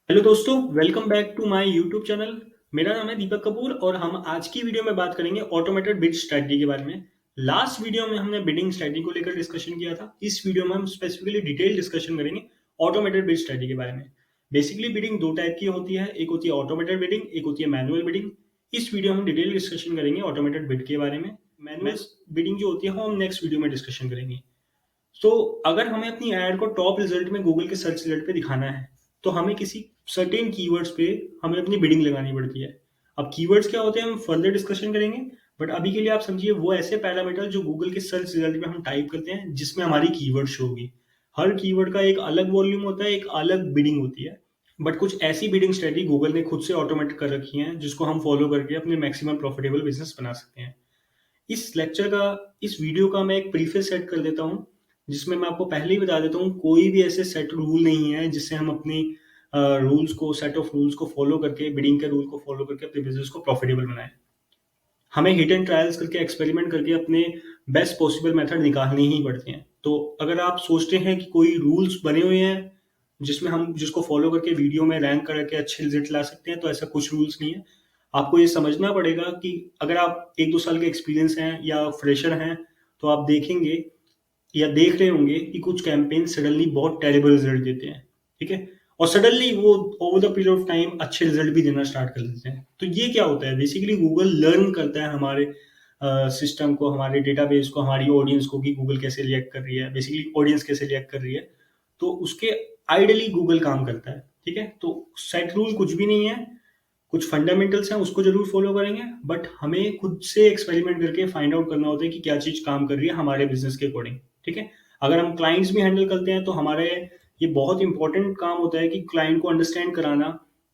Hello दोस्तों, welcome back to my YouTube channel. मेरा नाम है दीपक कपूर और हम आज की वीडियो में बात करेंगे ऑटोमेटेड बिड स्ट्रेटजी के बारे में। लास्ट वीडियो में हमने बिडिंग स्ट्रेटजी को लेकर डिस्कशन किया था। इस वीडियो में हम स्पेसिफिकली डिटेल डिस्कशन करेंगे ऑटोमेटेड बिड स्ट्रेटजी के बारे में। बेसिकली बिडिंग दो टाइप की होती है, एक होती है ऑटोमेटेड बिडिंग, एक होती है मैनुअल बिडिंग। इस वीडियो में हम डिटेल डिस्कशन करेंगे ऑटोमेटेड बिड के बारे में। मैनुअल बिडिंग जो होती है वो हम नेक्स्ट वीडियो में डिस्कशन करेंगे। तो अगर हमें अपनी ऐड को टॉप रिजल्ट में गूगल के सर्च रिजल्ट पे दिखाना है, तो हमें किसी सर्टेन कीवर्ड्स पे हमें अपनी बिडिंग लगानी पड़ती है। अब कीवर्ड्स क्या होते हैं हम फर्दर डिस्कशन करेंगे, बट अभी के लिए आप समझिए वो ऐसे पैरामीटर जो गूगल के सर्च रिजल्ट में हम टाइप करते हैं जिसमें हमारी कीवर्ड शो होगी। हर कीवर्ड का एक अलग वॉल्यूम होता है, एक अलग बिडिंग होती है। बट कुछ ऐसी बिडिंग स्ट्रेटजी गूगल ने खुद से ऑटोमेट कर रखी है जिसको हम फॉलो करके अपने मैक्सिमम प्रॉफिटेबल बिजनेस बना सकते हैं। इस वीडियो का मैं एक प्रीफेस सेट कर देता हूँ, जिसमें मैं आपको पहले ही बता देता हूँ कोई भी ऐसे सेट रूल नहीं है जिससे हम अपनी रूल्स को सेट ऑफ रूल्स को फॉलो करके बिडिंग के रूल को फॉलो करके अपने बिजनेस को प्रॉफिटेबल बनाएं। हमें हिट एंड ट्रायल्स करके एक्सपेरिमेंट करके अपने बेस्ट पॉसिबल मेथड निकालने ही पड़ते हैं। तो अगर आप सोचते हैं कि कोई रूल्स बने हुए हैं जिसमें हम जिसको फॉलो करके वीडियो में रैंक करके अच्छे रिजल्ट ला सकते हैं, तो ऐसा कुछ रूल्स नहीं है। आपको ये समझना पड़ेगा कि अगर आप 1-2 साल के एक्सपीरियंस हैं या फ्रेशर हैं, तो आप देखेंगे या देख रहे होंगे कि कुछ कैंपेन सडनली बहुत टेरिबल रिजल्ट देते हैं, ठीक है? और सडनली वो over the period of time अच्छे रिजल्ट भी देना स्टार्ट कर देते हैं। तो ये क्या होता है? बेसिकली गूगल लर्न करता है हमारे सिस्टम को, हमारे डेटाबेस को, हमारी ऑडियंस को कि गूगल कैसे रिएक्ट कर रही है, बेसिकली ऑडियंस कैसे रिएक्ट कर रही है। तो उसके आइडियली गूगल काम करता है, ठीक है? तो सेट रूल कुछ भी नहीं है, कुछ फंडामेंटल्स हैं उसको जरूर फॉलो करेंगे, बट हमें खुद से एक्सपेरिमेंट करके फाइंड आउट करना होता है कि क्या चीज काम कर रही है हमारे बिजनेस के अकॉर्डिंग, ठीक है? अगर हम क्लाइंट्स भी हैंडल करते हैं तो हमारे ये बहुत इंपॉर्टेंट काम होता है कि क्लाइंट को अंडरस्टैंड कराना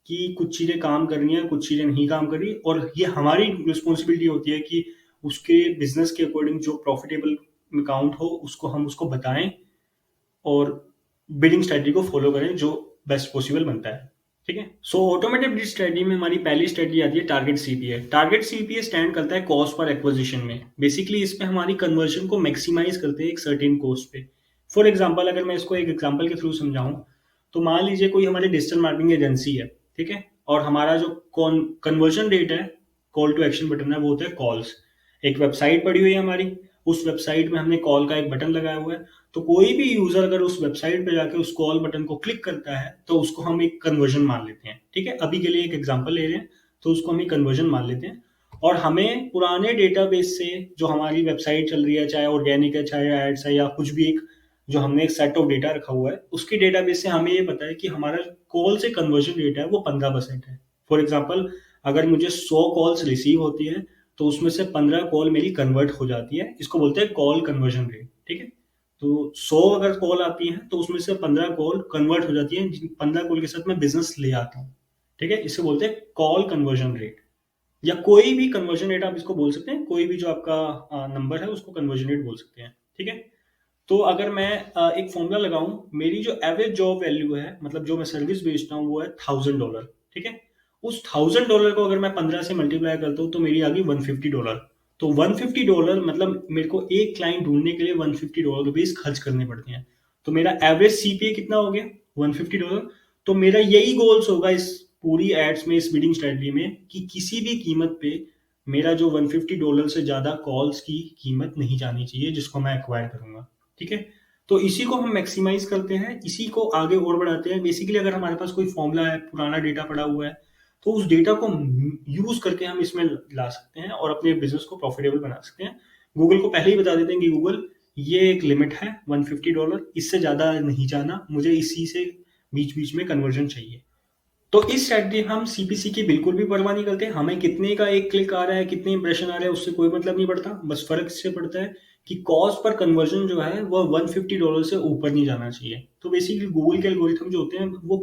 कि कुछ चीजें काम कर रही हैं, कुछ चीजें नहीं काम कर रही, और ये हमारी रिस्पॉन्सिबिलिटी होती है कि उसके बिजनेस के अकॉर्डिंग जो प्रॉफिटेबल अकाउंट हो उसको हम उसको बताएं और बिडिंग स्ट्रेटजी को फॉलो करें जो बेस्ट पॉसिबल बनता है, ठीक है? सो ऑटोमेटेड बिड स्ट्रेटजी में हमारी पहली स्ट्रेटजी आती है target CPA. Target CPA stand करता है कॉस्ट पर एक्विजिशन में। बेसिकली इसमें हमारी कन्वर्जन को मैक्सिमाइज करते हैं एक सर्टेन कॉस्ट पे। फॉर एग्जांपल अगर मैं इसको एक एग्जांपल के थ्रू समझाऊं, तो मान लीजिए कोई हमारी डिजिटल मार्केटिंग एजेंसी है, ठीक है? और हमारा जो कन्वर्जन रेट है, कॉल टू एक्शन बटन है, वो होता है कॉल्स। एक वेबसाइट पड़ी हुई है हमारी, उस वेबसाइट में हमने कॉल का एक बटन लगाया हुआ है। तो कोई भी यूजर अगर उस वेबसाइट पे जाके उस कॉल बटन को क्लिक करता है तो उसको हम एक कन्वर्जन मान लेते हैं, ठीक है? अभी के लिए एक एग्जांपल ले रहे हैं, तो उसको हम एक कन्वर्जन मान लेते हैं। और हमें पुराने डेटाबेस से जो हमारी वेबसाइट चल रही है, चाहे ऑर्गेनिक है, चाहे एड्स है, या कुछ भी, एक जो हमने एक सेट ऑफ डेटा रखा हुआ है, उसकी डेटाबेस से हमें ये पता है कि हमारा कॉल से कन्वर्जन रेट है वो 15% है। फॉर एग्जाम्पल, अगर मुझे 100 कॉल्स रिसीव होती है तो उसमें से 15 कॉल मेरी कन्वर्ट हो जाती है। इसको बोलते हैं कॉल कन्वर्जन रेट, ठीक है? तो 100 अगर कॉल आती है तो उसमें से 15 कॉल कन्वर्ट हो जाती है, जिन 15 कॉल के साथ मैं बिजनेस ले आता हूँ, ठीक है? इसे बोलते हैं कॉल कन्वर्जन रेट, या कोई भी कन्वर्जन रेट आप इसको बोल सकते हैं। कोई भी जो आपका नंबर है उसको कन्वर्जन रेट बोल सकते हैं, ठीक है? तो अगर मैं एक फॉर्मूला लगाऊं, मेरी जो एवरेज जॉब वैल्यू है, मतलब जो मैं सर्विस बेचता हूँ, वो है $1000, ठीक है? उस $1000 को अगर मैं 15 से मल्टीप्लाई करता हूँ तो मेरी आ गई $150। तो $150 मतलब मेरे को एक क्लाइंट ढूंढने के लिए $150 रुपीज खर्च करने पड़ते हैं। तो मेरा एवरेज सीपीए कितना हो गया? $150। तो मेरा यही गोल्स होगा इस पूरी एड्स में, इस बिडिंग स्ट्रेटजी में, कि किसी भी कीमत पे मेरा जो $150 से ज्यादा कॉल्स की कीमत नहीं जानी चाहिए जिसको मैं एक्वायर करूंगा, ठीक है? तो इसी को हम मैक्सिमाइज करते हैं, इसी को आगे और बढ़ाते हैं। बेसिकली अगर हमारे पास कोई फॉर्मूला है, पुराना डेटा पड़ा हुआ है, तो उस डेटा को यूज करके हम इसमें ला सकते हैं और अपने बिजनेस को प्रॉफिटेबल बना सकते हैं। गूगल को पहले ही बता देते हैं कि गूगल, ये एक लिमिट है $150, इससे ज्यादा नहीं जाना, मुझे इसी से बीच बीच में कन्वर्जन चाहिए। तो इस स्ट्रेटजी हम सीपीसी की बिल्कुल भी परवाह नहीं करते। हमें कितने का एक क्लिक आ रहा है, कितने इंप्रेशन आ रहे हैं, उससे कोई मतलब नहीं पड़ता। बस फर्क इससे पड़ता है कि कॉस्ट पर कन्वर्जन जो है वो $150 से ऊपर नहीं जाना चाहिए। तो बेसिकली गूगल के एल्गोरिथम जो होते हैं वो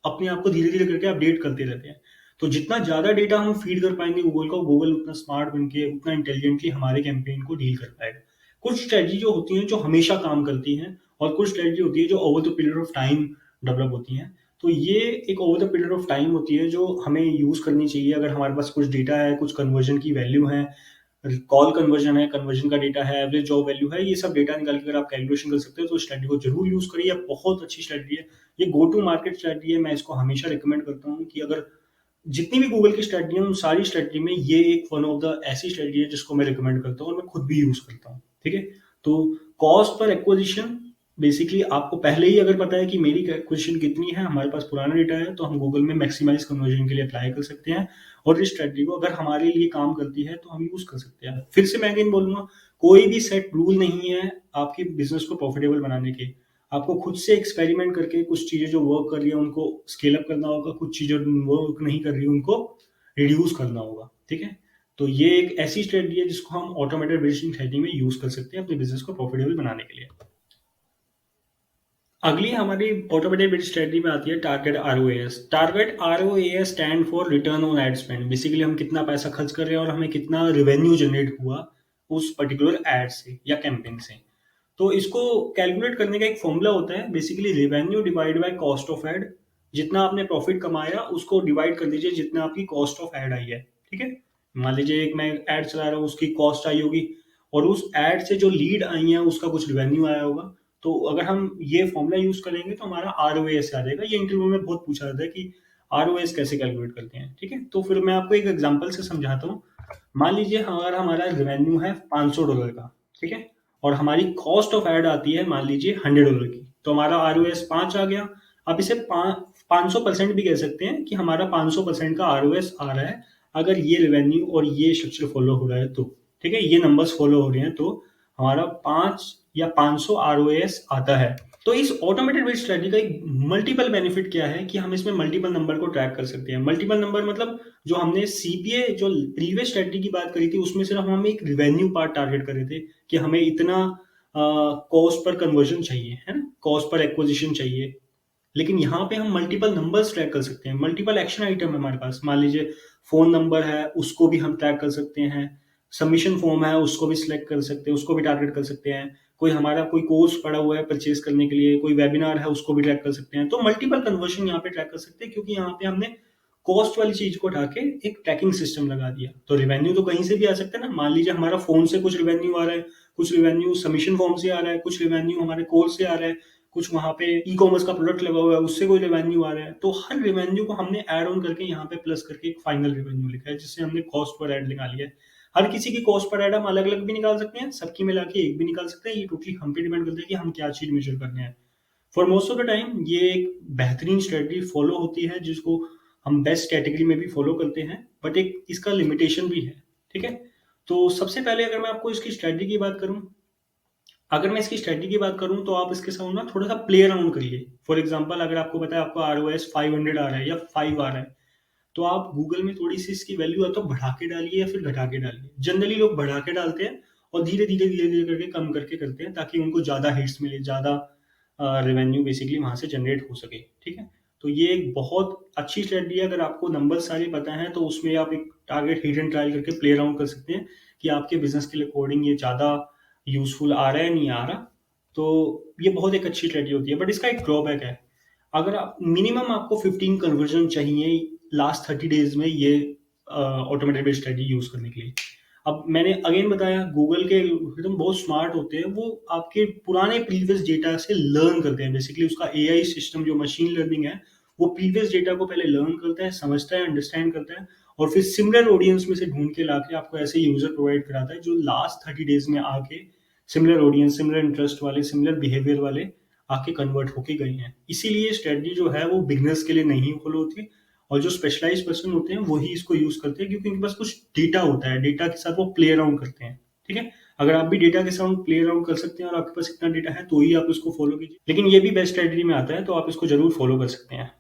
अपने आप को धीरे धीरे करके अपडेट करते रहते हैं। तो जितना ज्यादा डेटा हम फीड कर पाएंगे गूगल को, गूगल उतना स्मार्ट बन के, उतना इंटेलिजेंटली हमारे कैंपेन को डील कर पाएगा। कुछ स्ट्रेटजी जो होती हैं जो हमेशा काम करती हैं, और कुछ स्ट्रेटजी होती है जो over the period of time develop होती हैं। तो ये एक over the period of time होती है जो हमें यूज करनी चाहिए। अगर हमारे पास कुछ डेटा है, कुछ कन्वर्जन की वैल्यू है, कॉल कन्वर्जन है, कन्वर्जन का डेटा है, एवरेज जॉब वैल्यू है, ये सब डेटा निकाल के अगर आप कैलकुलेशन कर सकते हो तो स्ट्रैटेजी को जरूर यूज करिए। बहुत अच्छी स्ट्रैटेजी है, ये गो टू मार्केट स्ट्रैटेजी है। मैं इसको हमेशा रिकमेंड करता हूँ कि अगर जितनी भी गूगल की स्ट्रैटेजी है उन सारी स्ट्रैटेजी में ये एक वन ऑफ द ऐसी स्ट्रैटेजी है जिसको मैं रिकमेंड करता हूँ और मैं खुद भी यूज करता हूँ। ठीक है, तो कॉस्ट पर एक्विजिशन बेसिकली आपको पहले ही अगर पता है कि मेरी एक्विजिशन कितनी है, हमारे पास पुराना डेटा है, तो हम गूगल में मैक्सिमाइज कन्वर्जन के लिए अप्लाई कर सकते हैं और इस स्ट्रैटेजी को अगर हमारे लिए काम करती है तो हम यूज कर सकते हैं। फिर से मैं अगेन बोलूंगा, कोई भी सेट रूल नहीं है आपकी बिजनेस को प्रॉफिटेबल बनाने के। आपको खुद से एक्सपेरिमेंट करके कुछ चीजें जो वर्क कर रही है उनको स्केल अप करना होगा, कुछ चीजें वर्क नहीं कर रही उनको रिड्यूस करना होगा। ठीक है, तो ये एक ऐसी स्ट्रेटजी है जिसको हम ऑटोमेटेड बिजनेस स्ट्रेटजी में यूज कर सकते हैं अपने बिजनेस को प्रॉफिटेबल बनाने के लिए। अगली हमारी ऑटोमेटेड बिजनेस स्ट्रेटजी में आती है target ROS. Target ROS stand for return on ad spend. Basically हम कितना पैसा खर्च कर रहे हैं और हमें कितना रेवेन्यू जनरेट हुआ उस पर्टिकुलर एड से या कैंपेन से। तो इसको कैलकुलेट करने का एक फॉर्मूला होता है, basically revenue divide by cost of ad. जितना आपने प्रॉफिट कमाया उसको डिवाइड कर दीजिए जितना आपकी कॉस्ट ऑफ एड आई है। ठीक है, मान लीजिए एक मैं एड चला रहा हूँ, उसकी कॉस्ट आई होगी और उस एड से जो लीड आई है उसका कुछ रेवेन्यू आया होगा। तो अगर हम ये फॉर्मूला यूज करेंगे तो हमारा आरओएस आ जाएगा। ये इंटरव्यू में बहुत पूछा जाता है कि आरओएस कैसे कैलकुलेट करते हैं। ठीक है, तो फिर मैं आपको एक एग्जांपल से समझाता हूँ। मान लीजिए हमारा रेवेन्यू है $500 का। ठीक है, और हमारी कॉस्ट ऑफ एड आती है मान लीजिए $100 की, तो हमारा आरओएस 5 आ गया। आप इसे 500% भी कह सकते हैं कि हमारा 500% का आरओएस आ रहा है अगर ये रेवेन्यू और ये स्ट्रक्चर फॉलो हो रहा है तो। ठीक है, ये नंबर्स फॉलो हो रहे हैं तो हमारा 5 या 500 आरओएस आता है। तो इस ऑटोमेटेड बिड स्ट्रेटजी का एक मल्टीपल बेनिफिट क्या है कि हम इसमें मल्टीपल नंबर को ट्रैक कर सकते हैं। मल्टीपल नंबर मतलब जो हमने सीपीए जो प्रीवियस स्ट्रेटजी की बात करी थी उसमें सिर्फ हम एक रिवेन्यू पार्ट टारगेट कर रहे थे कि हमें इतना कॉस्ट पर कन्वर्जन चाहिए, है ना, कॉस्ट पर एक्विजिशन चाहिए। लेकिन यहाँ पे हम मल्टीपल नंबर्स ट्रैक कर सकते हैं, मल्टीपल एक्शन आइटम है हमारे पास। मान लीजिए फोन नंबर है, उसको भी हम ट्रैक कर सकते हैं। सबमिशन फॉर्म है, उसको भी सिलेक्ट कर सकते हैं, उसको भी टारगेट कर सकते हैं। कोई हमारा कोई कोर्स पड़ा हुआ है परचेज करने के लिए, कोई वेबिनार है, उसको भी ट्रैक कर सकते हैं। तो मल्टीपल कन्वर्जन यहाँ पे ट्रैक कर सकते हैं क्योंकि यहाँ पे हमने कॉस्ट वाली चीज को उठा के एक ट्रैकिंग सिस्टम लगा दिया। तो रेवेन्यू तो कहीं से भी आ सकता है ना। मान लीजिए हमारा फोन से कुछ रेवेन्यू आ रहा है, कुछ रेवेन्यू सबमिशन फॉर्म से आ रहा है, कुछ रेवेन्यू हमारे कोर्स से आ रहा है, कुछ वहां पे ई कॉमर्स का प्रोडक्ट लगा हुआ है उससे कोई रेवेन्यू आ रहा है। तो हर रेवेन्यू को हमने ऐड ऑन करके यहाँ पे प्लस करके एक फाइनल रेवेन्यू लिखा है जिससे हमने कॉस्ट पर ऐड निकाली है। हर किसी की कॉस्ट पर ऐड हम अलग अलग भी निकाल सकते हैं, सबकी मिला के एक भी निकाल सकते हैं। ये टोटली हम पे डिपेंड करता है कि हम क्या चीज मेजर करने हैं। For most of the time ये एक बेहतरीन स्ट्रेटजी फॉलो होती है जिसको हम बेस्ट कैटेगरी में भी फॉलो करते हैं, बट एक इसका लिमिटेशन भी है। ठीक है, तो सबसे पहले अगर मैं आपको इसकी स्ट्रेटजी की बात करूं, अगर मैं इसकी स्ट्रेटजी की बात करूं तो आप इसके साथ ना थोड़ा सा प्ले अराउंड करिए। फॉर एग्जांपल अगर आपको पता है आपको आरओएस 500 आ रहा है या 5 आ रहा है, तो आप गूगल में थोड़ी सी इसकी वैल्यू या तो बढ़ा के डालिए या फिर घटा के डालिए। जनरली लोग बढ़ा के डालते हैं और धीरे धीरे धीरे धीरे करके कम करके करते हैं ताकि उनको ज्यादा हिट्स मिले, ज्यादा रेवेन्यू बेसिकली वहां से जनरेट हो सके। ठीक है, तो ये एक बहुत अच्छी स्ट्रेटजी है। अगर आपको नंबर सारे पता है तो उसमें आप एक टारगेट हिट एंड ट्रायल करके प्ले अराउंड कर सकते हैं कि आपके बिजनेस के अकॉर्डिंग ये ज्यादा यूजफुल आ रहा है नहीं आ रहा। तो ये बहुत एक अच्छी स्ट्रेटजी होती है, बट इसका एक ड्रॉबैक है। अगर आप मिनिमम आपको 15 कन्वर्जन चाहिए लास्ट 30 डेज में ये ऑटोमेटेड स्ट्रेटजी यूज करने के लिए। अब मैंने अगेन बताया गूगल के एल्गोरिथम बहुत स्मार्ट होते हैं, वो आपके पुराने प्रीवियस डेटा से लर्न करते हैं। बेसिकली उसका एआई सिस्टम जो मशीन लर्निंग है वो प्रीवियस डेटा को पहले लर्न करता है, समझता है, अंडरस्टैंड करता है और फिर सिमिलर ऑडियंस में से ढूंढ के लाके आपको ऐसे यूजर प्रोवाइड कराता है जो लास्ट 30 डेज में आके सिमिलर ऑडियंस, सिमिलर इंटरेस्ट वाले, सिमिलर बिहेवियर वाले आके कन्वर्ट होके गए हैं। इसीलिए स्ट्रेटजी जो है वो बिगनर्स के लिए नहीं फॉलो होती और जो स्पेशलाइज पर्सन होते हैं वही इसको यूज करते हैं क्योंकि उनके पास कुछ डेटा होता है, डेटा के साथ वो प्ले अराउंड करते हैं। ठीक है, अगर आप भी डेटा के साथ प्ले अराउंड कर सकते हैं और आपके पास इतना डेटा है तो ही आप इसको फॉलो कीजिए, लेकिन ये भी बेस्ट स्ट्रेटजी में आता है तो आप इसको जरूर फॉलो कर सकते हैं।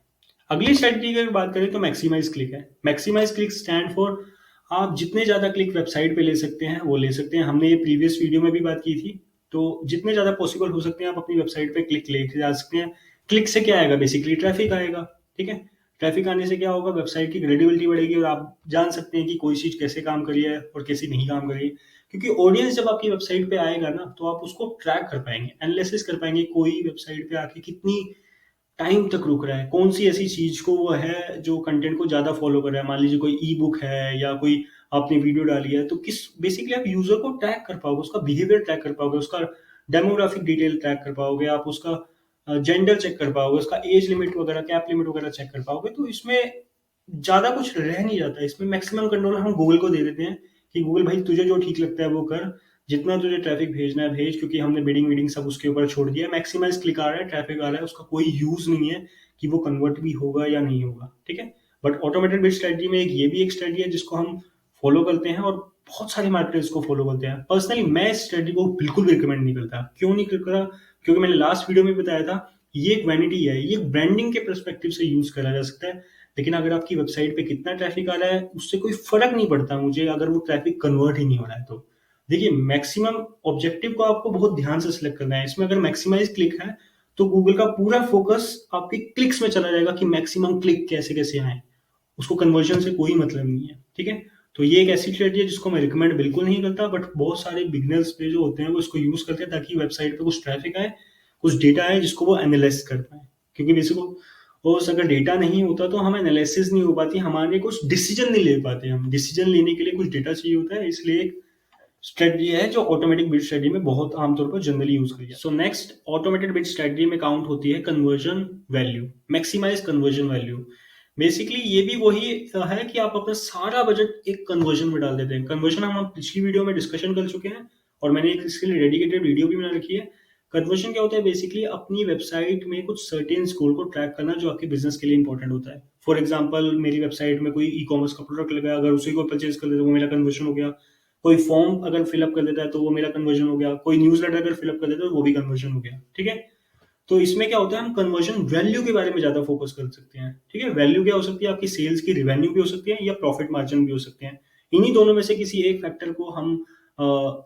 अगली स्ट्रेटजी की अगर बात करें तो मैक्सिमाइज क्लिक है। मैक्सिमाइज क्लिक स्टैंड फॉर आप जितने ज्यादा क्लिक वेबसाइट पे ले सकते हैं वो ले सकते हैं। हमने ये प्रीवियस वीडियो में भी बात की थी। तो जितने ज्यादा पॉसिबल हो सकते हैं आप अपनी वेबसाइट पे क्लिक लेके जा सकते हैं। क्लिक से क्या आएगा, बेसिकली ट्रैफिक आएगा। ठीक है, ट्रैफिक आने से क्या होगा, वेबसाइट की क्रेडिबिलिटी बढ़ेगी और आप जान सकते हैं कि कोई चीज कैसे काम कर रही है और कैसे नहीं काम कर रही है। क्योंकि ऑडियंस जब आपकी वेबसाइट पे आएगा ना तो आप उसको ट्रैक कर पाएंगे, एनालिसिस कर पाएंगे कोई वेबसाइट पे आके कितनी टाइम तक रुक रहा है, कौन सी ऐसी चीज को वो है जो कंटेंट को ज्यादा फॉलो कर रहा है। मान लीजिए कोई ई बुक है या कोई आपने वीडियो डाली है, तो किस बेसिकली आप यूजर को ट्रैक कर पाओगे, उसका बिहेवियर ट्रैक कर पाओगे, उसका डेमोग्राफिक डिटेल ट्रैक कर पाओगे, आप उसका जेंडर चेक कर पाओगे, उसका एज लिमिट वगैरह, कैप लिमिट वगैरह चेक कर पाओगे। तो इसमें ज्यादा कुछ रह नहीं जाता, इसमें मैक्सिमम कंट्रोल हम गूगल को दे देते हैं कि गूगल भाई तुझे जो ठीक लगता है वो कर, जितना तुझे ट्रैफिक भेजना है भेज, क्योंकि हमने बिडिंग वीडिंग सब उसके ऊपर छोड़ दिया। मैक्सिमाइज क्लिक आ रहा है, ट्रैफिक आ रहा है, उसका कोई यूज नहीं है कि वो कन्वर्ट भी होगा या नहीं होगा, ठीक है। बट ऑटोमेटेड बिड स्ट्रेटजी में ये भी एक स्ट्रेटजी है जिसको हम फॉलो करते हैं, और बहुत सारे मार्केटर्स को फॉलो करते हैं। पर्सनली मैं इस स्ट्रेटजी को बिल्कुल भी रिकमेंड नहीं करता। क्यों नहीं करता? क्योंकि मैंने लास्ट वीडियो में बताया था, ये एक वैनिटी है, ये ब्रांडिंग के परस्पेक्टिव से यूज करा जा सकता है, लेकिन अगर आपकी वेबसाइट पे कितना ट्रैफिक आ रहा है उससे कोई फर्क नहीं पड़ता मुझे, अगर वो ट्रैफिक कन्वर्ट ही नहीं हो रहा है तो। देखिए, मैक्सिमम ऑब्जेक्टिव को आपको बहुत ध्यान से सिलेक्ट करना है। इसमें अगर मैक्सिमाइज क्लिक है तो गूगल का पूरा फोकस आपके क्लिक्स में चला जाएगा कि मैक्सिमम क्लिक कैसे कैसे आए, उसको कन्वर्जन से कोई मतलब नहीं है, ठीक है। तो ये एक ऐसी स्ट्रेटजी है जिसको मैं रिकमेंड बिल्कुल नहीं करता, बट बहुत सारे बिगनर्स पे जो होते हैं वो इसको यूज करते हैं ताकि वेबसाइट पे कुछ ट्रैफिक आए, कुछ डेटा आए जिसको वो एनालाइज कर पाए। क्योंकि बेसिक और अगर डेटा नहीं होता तो हम एनालिसिस नहीं हो पाती, हमारे कुछ डिसीजन नहीं ले पाते। हम डिसीजन लेने के लिए कुछ डेटा चाहिए होता है, इसलिए एक स्ट्रेटजी है जो ऑटोमेटिक बिड स्ट्रेटजी में बहुत आमतौर पर जनरली यूज करी जाती है। So next, automated bid strategy में काउंट होती है conversion value, maximise conversion value. Basically ये भी वही है कि आप अपना सारा बजट एक कन्वर्जन में डाल देते हैं। कन्वर्जन हम पिछली वीडियो में डिस्कशन कर चुके हैं और मैंने एक इसके लिए डेडिकेटेड वीडियो भी बना रखी है। कन्वर्जन क्या होता है? बेसिकली अपनी वेबसाइट में कुछ सर्टेन स्कोर को ट्रैक करना जो आपके बिजनेस के लिए इंपॉर्टेंट होता है। फॉर एग्जाम्पल, मेरी वेबसाइट में कोई ई कॉमर्स का प्रोडक्ट लगा, अगर उसी को परचेज कर देता तो वो मेरा कन्वर्जन हो गया। कोई फॉर्म अगर फिलअप कर देता है तो वो मेरा कन्वर्जन हो गया। कोई न्यूज़लेटर अगर फिलअप कर देता है तो वो भी कन्वर्जन हो गया, ठीक है। तो इसमें क्या होता है, हम कन्वर्जन वैल्यू के बारे में ज्यादा फोकस कर सकते हैं, ठीक है। वैल्यू क्या हो सकती है? आपकी सेल्स की रिवेन्यू भी हो सकती है या प्रॉफिट मार्जिन भी हो सकते हैं। इन्हीं दोनों में से किसी एक फैक्टर को हम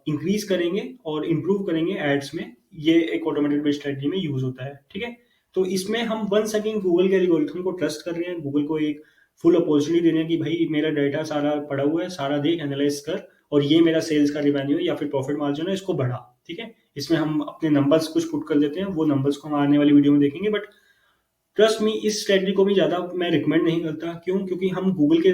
इंक्रीज करेंगे और इम्प्रूव करेंगे एड्स में। ये एक ऑटोमेटेड बेस्ड स्ट्रेटजी में यूज होता है, ठीक है। तो इसमें हम वंस अगेन गूगल के एल्गोरिथम को ट्रस्ट कर रहे हैं, गूगल को एक फुल अपॉर्चुनिटी दे रहे हैं कि भाई मेरा डाटा सारा पड़ा हुआ है, सारा देख, एनालाइज कर, और ये मेरा सेल्स का रिवेन्यू या फिर प्रॉफिट मार्जिन है, इसको बढ़ा, ठीक है। इसमें हम अपने नंबर्स कुछ पुट कर देते हैं, वो नंबर्स को हम आने वाली वीडियो में देखेंगे। बट ट्रस्ट मी, इस स्ट्रेटजी को भी ज्यादा मैं रिकमेंड नहीं करता। क्यों? क्योंकि हम गूगल के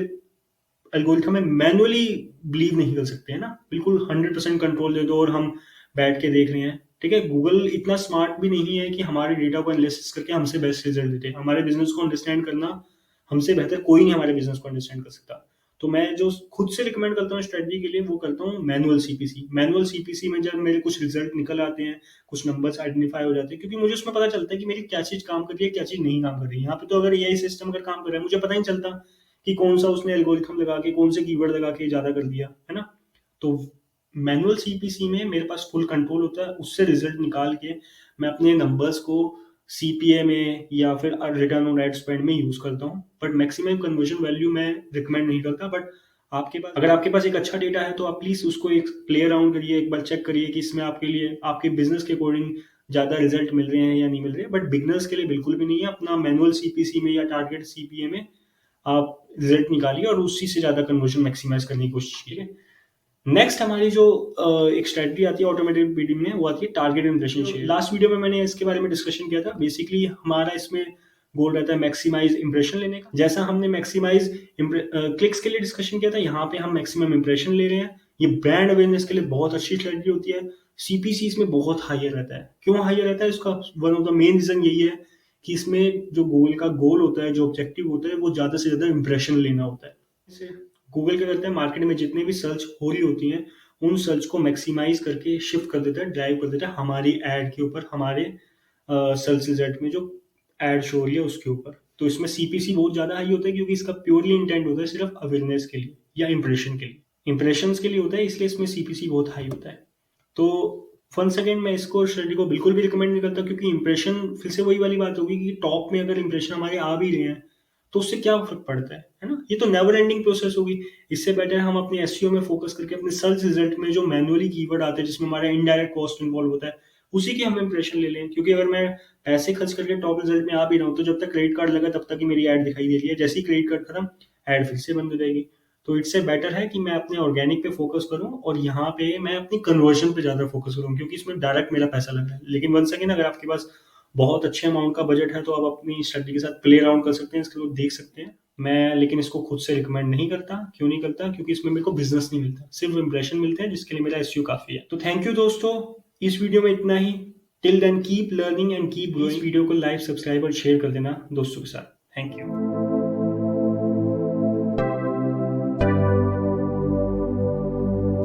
एल्गोरिथम में मैनुअली बिलीव नहीं कर सकते हैं ना। बिल्कुल 100% कंट्रोल दे दो और हम बैठ के देख रहे हैं, ठीक है। गूगल इतना स्मार्ट भी नहीं है कि हमारे डेटा को एनालिसिस करके हमसे बेस्ट रिजल्ट देते। हमारे बिजनेस को अंडरस्टैंड करना हमसे बेहतर कोई नहीं हमारे बिजनेस को अंडरस्टैंड कर सकता। तो मैं जो खुद से रिकमेंड करता हूँ स्ट्रेटजी के लिए, वो करता हूँ मैनुअल सीपीसी। मैनुअल सीपीसी में जब मेरे कुछ रिजल्ट निकल आते हैं, कुछ नंबर्स आइडेंटिफाई हो जाते हैं, क्योंकि मुझे उसमें पता चलता है कि मेरी क्या चीज काम कर रही है, क्या चीज नहीं काम कर रही है। यहाँ पे तो अगर एआई सिस्टम अगर काम कर रहा है, मुझे पता ही नहीं चलता कि कौन सा उसने एल्गोरिथम लगा के, कौन से कीवर्ड लगा के ज्यादा कर दिया, है ना। तो मैनुअल सीपीसी में मेरे पास फुल कंट्रोल होता है, उससे रिजल्ट निकाल के मैं अपने नंबर्स को सीपीए में या फिर रिटर्न ऑन एड स्पेंड में यूज करता हूँ। बट मैक्सिमम कन्वर्जन वैल्यू मैं रिकमेंड नहीं करता। बट आपके पास, अगर आपके पास एक अच्छा डेटा है तो आप प्लीज उसको एक प्ले अराउंड करिए, एक बार चेक करिए कि इसमें आपके लिए, आपके बिजनेस के अकॉर्डिंग ज्यादा रिजल्ट मिल रहे हैं या नहीं मिल रहे हैं। बट बिगनर्स के लिए बिल्कुल भी नहीं है। अपना मैनुअल सीपीसी में या टारगेट सीपीए में आप रिजल्ट निकालिए और उसी से ज्यादा कन्वर्जन मैक्सिमाइज करने की कोशिश कीजिए। नेक्स्ट हमारी जो एक स्ट्रेटजी आती है ऑटोमेटेड बिडिंग में, वो आती है target impression share. Last video में मैंने इसके बारे में डिस्कशन किया था। बेसिकली हमारा इसमें गोल रहता है मैक्सिमाइज इंप्रेशन लेने का। जैसा हमने मैक्सिमाइज क्लिक्स के लिए डिस्कशन किया था, यहाँ पे हम मैक्सिमम इंप्रेशन ले रहे हैं। ये ब्रांड अवेयरनेस के लिए बहुत अच्छी स्ट्रेटजी होती है। सीपीसी इसमें बहुत हायर रहता है। क्यों हायर रहता है? इसका one of the main reason यही है कि इसमें जो गूगल का गोल होता है, जो ऑब्जेक्टिव होता है, वो ज्यादा से ज्यादा इंप्रेशन लेना होता है। गूगल क्या करता है, मार्केट में जितने भी सर्च हो रही होती हैं उन सर्च को मैक्सिमाइज करके शिफ्ट कर देता है, ड्राइव कर देता है हमारी एड के ऊपर, हमारे सर्च रिजल्ट में जो एड शो हो रही है उसके ऊपर। तो इसमें सीपीसी बहुत ज्यादा हाई होता है क्योंकि इसका प्योरली इंटेंट होता है सिर्फ अवेयरनेस के लिए या इंप्रेशन के लिए, इंप्रेशंस के लिए होता है, इसलिए इसमें सीपीसी बहुत हाई होता है। तो वंस अगेन मैं इसको स्ट्रेटजी को बिल्कुल भी रिकमेंड नहीं करता, क्योंकि इंप्रेशन फिर से वही वाली बात होगी कि टॉप में अगर इंप्रेशन हमारे आ भी रहे हैं तो उससे क्या फर्क पड़ता है ना। ये तो नेवर एंडिंग प्रोसेस होगी। इससे बेटर हम अपने एसईओ में फोकस करके अपने सर्च रिजल्ट में जो मैनुअली कीवर्ड आते हैं जिसमें हमारा इनडायरेक्ट कॉस्ट इन्वॉल्व होता है, उसी की हम इंप्रेशन ले लें। क्योंकि अगर मैं पैसे खर्च करके टॉप रिजल्ट में आ भी रहा हूँ तो जब तक क्रेडिट कार्ड लगा तब तक ही मेरी एड दिखाई दे रही है। जैसे ही क्रेडिट कार्ड खत्म, एड फिर से बंद हो जाएगी। तो इससे बेटर है कि मैं अपने ऑर्गेनिक पे फोकस करूं और यहाँ पे मैं अपनी कन्वर्जन पे ज्यादा फोकस करूं, क्योंकि इसमें डायरेक्ट मेरा पैसा लग रहा है। लेकिन वंस अगेन, अगर आपके पास बहुत अच्छे अमाउंट का बजट है तो आप अपनी स्ट्रैटेजी के साथ प्ले अराउंड कर सकते हैं, इसको देख सकते हैं। मैं लेकिन इसको खुद से रिकमेंड नहीं करता। क्यों नहीं करता? क्योंकि इसमें मेरे को बिजनेस नहीं मिलता, सिर्फ इंप्रेशन मिलते हैं, जिसके लिए मेरा एसईओ काफी है। तो थैंक यू दोस्तों, इस वीडियो में इतना ही। Till then keep learning and keep growing. Video को लाइक, सब्सक्राइब और शेयर कर देना दोस्तों के साथ। Thank you.